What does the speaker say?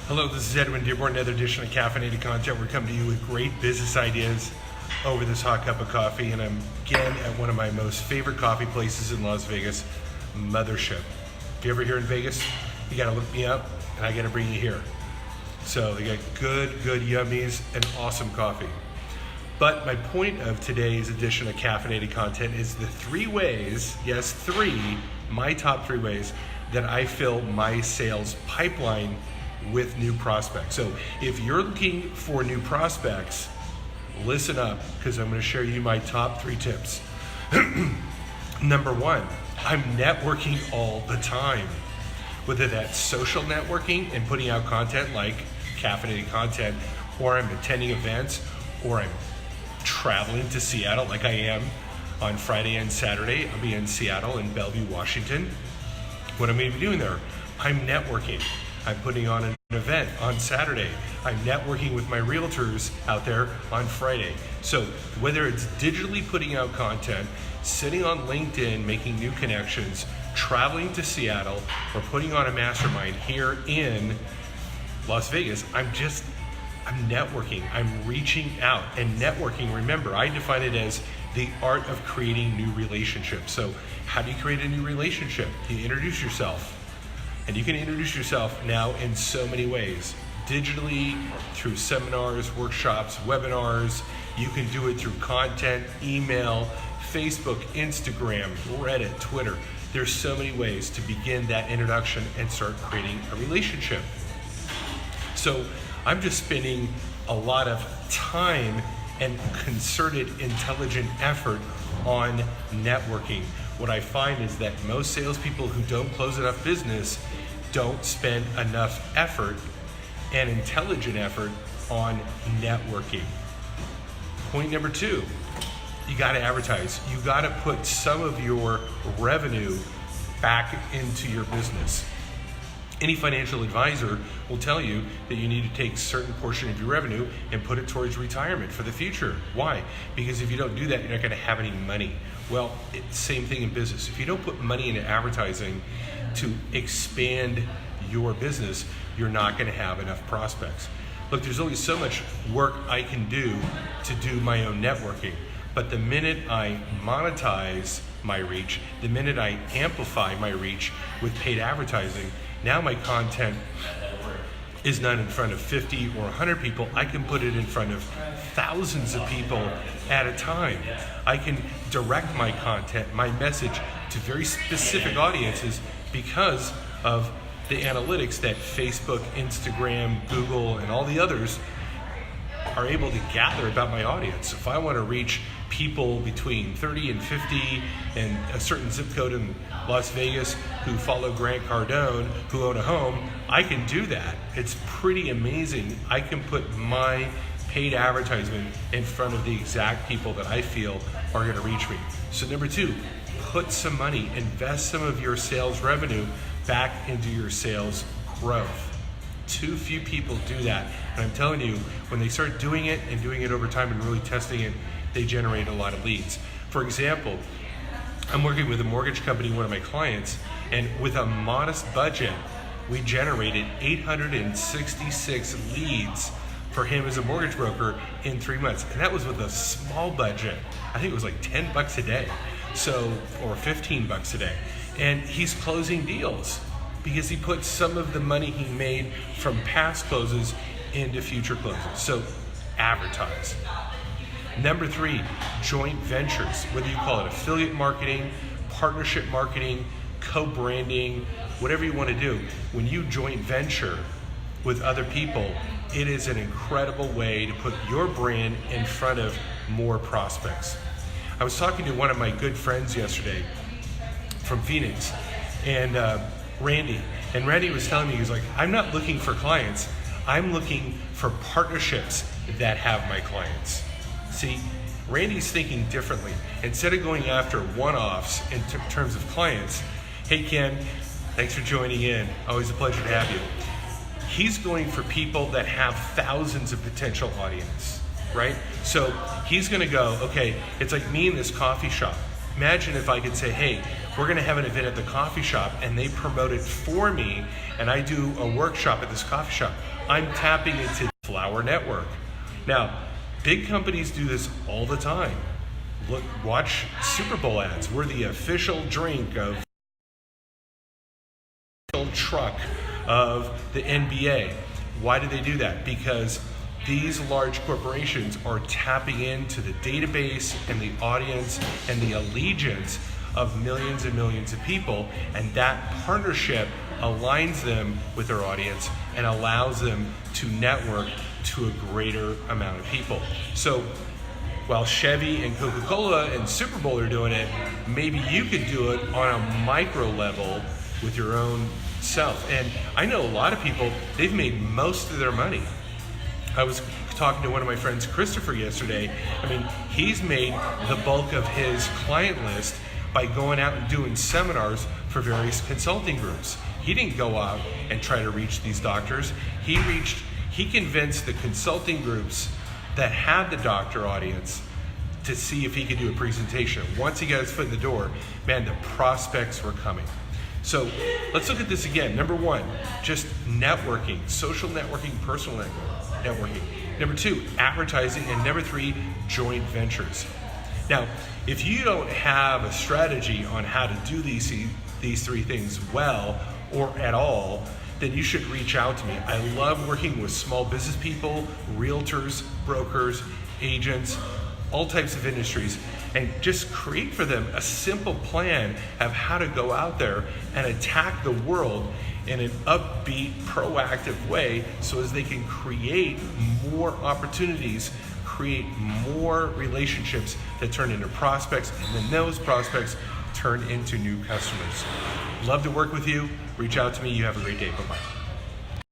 Hello, this is Edwin Dearborn, another edition of Caffeinated Content. We're coming to you with great business ideas over this hot cup of coffee, and I'm again at one of my most favorite coffee places in Las Vegas, Mothership. If you're ever here in Vegas, you gotta look me up, and I gotta bring you here. So they got good yummies and awesome coffee. But my point of today's edition of Caffeinated Content is the three ways, yes, my top three ways that I fill my sales pipeline with new prospects. So if you're looking for new prospects, listen up, because I'm going to share you my top three tips. Number one, I'm networking all the time. Whether that's social networking and putting out content like caffeinated content, or I'm attending events, or I'm traveling to Seattle like I am on Friday and Saturday. I'll be in Seattle and Bellevue, Washington. What I'm going to be doing there? I'm networking. I'm putting on an event on Saturday. I'm networking with my realtors out there on Friday. So whether it's digitally putting out content, sitting on LinkedIn, making new connections, traveling to Seattle, or putting on a mastermind here in Las Vegas, I'm networking. I'm reaching out. And networking, remember, I define it as the art of creating new relationships. So how do you create a new relationship? You introduce yourself. And you can introduce yourself now in so many ways. Digitally, through seminars, workshops, webinars. You can do it through content, email, Facebook, Instagram, Reddit, Twitter. There's so many ways to begin that introduction and start creating a relationship. So I'm just spending a lot of time and concerted, intelligent effort on networking. What I find is that most salespeople who don't close enough business don't spend enough effort and intelligent effort on networking. Point number two, you gotta advertise. You gotta put some of your revenue back into your business. Any financial advisor will tell you that you need to take a certain portion of your revenue and put it towards retirement for the future. Why? Because if you don't do that, you're not going to have any money. Well, same thing in business. If you don't put money into advertising to expand your business, you're not going to have enough prospects. Look, there's only so much work I can do to do my own networking. But the minute I monetize my reach, the minute I amplify my reach with paid advertising, now my content is not in front of 50 or 100 people. I can put it in front of thousands of people at a time. I can direct my content, my message to very specific audiences because of the analytics that Facebook, Instagram, Google, and all the others are able to gather about my audience. If I want to reach people between 30 and 50 and a certain zip code in Las Vegas who follow Grant Cardone, who own a home, I can do that. It's pretty amazing. I can put my paid advertisement in front of the exact people that I feel are going to reach me. So number two, put some money, invest some of your sales revenue back into your sales growth. Too few people do that. And I'm telling you, when they start doing it and doing it over time and really testing it, they generate a lot of leads. For example, I'm working with a mortgage company, one of my clients, and with a modest budget, we generated 866 leads for him as a mortgage broker in 3 months. And that was with a small budget. I think it was like $10 a day, or $15 a day. And he's closing deals because he put some of the money he made from past closes into future closes. So advertise. Number three, joint ventures, whether you call it affiliate marketing, partnership marketing, co-branding, whatever you want to do. When you joint venture with other people, it is an incredible way to put your brand in front of more prospects. I was talking to one of my good friends yesterday from Phoenix, and Randy. And Randy was telling me, he was like, I'm not looking for clients. I'm looking for partnerships that have my clients. See, Randy's thinking differently. Instead of going after one-offs in terms of clients, hey Ken, thanks for joining in. Always a pleasure to have you. He's going for people that have thousands of potential audience, right? So he's gonna go, okay, it's like me in this coffee shop. Imagine if I could say, hey, we're gonna have an event at the coffee shop and they promote it for me and I do a workshop at this coffee shop. I'm tapping into the Flower Network. Now, big companies do this all the time. Look, watch Super Bowl ads. We're the official drink of truck of the NBA. Why do they do that? Because these large corporations are tapping into the database and the audience and the allegiance of millions and millions of people, and that partnership aligns them with their audience and allows them to network to a greater amount of people. So while Chevy and Coca-Cola and Super Bowl are doing it, maybe you could do it on a micro level with your own self. And I know a lot of people, they've made most of their money. I was talking to one of my friends, Christopher, yesterday. I mean, he's made the bulk of his client list by going out and doing seminars for various consulting groups. He didn't go out and try to reach these doctors. He convinced the consulting groups that had the doctor audience to see if he could do a presentation. Once he got his foot in the door, man, the prospects were coming. So let's look at this again. Number one, just networking, social networking, personal networking. Number two, advertising. And number three, joint ventures. Now, if you don't have a strategy on how to do these three things well or at all, then you should reach out to me. I love working with small business people, realtors, brokers, agents, all types of industries, and just create for them a simple plan of how to go out there and attack the world in an upbeat, proactive way so as they can create more opportunities, create more relationships that turn into prospects, and then those prospects turn into new customers. Love to work with you. Reach out to me. You have a great day. Bye-bye.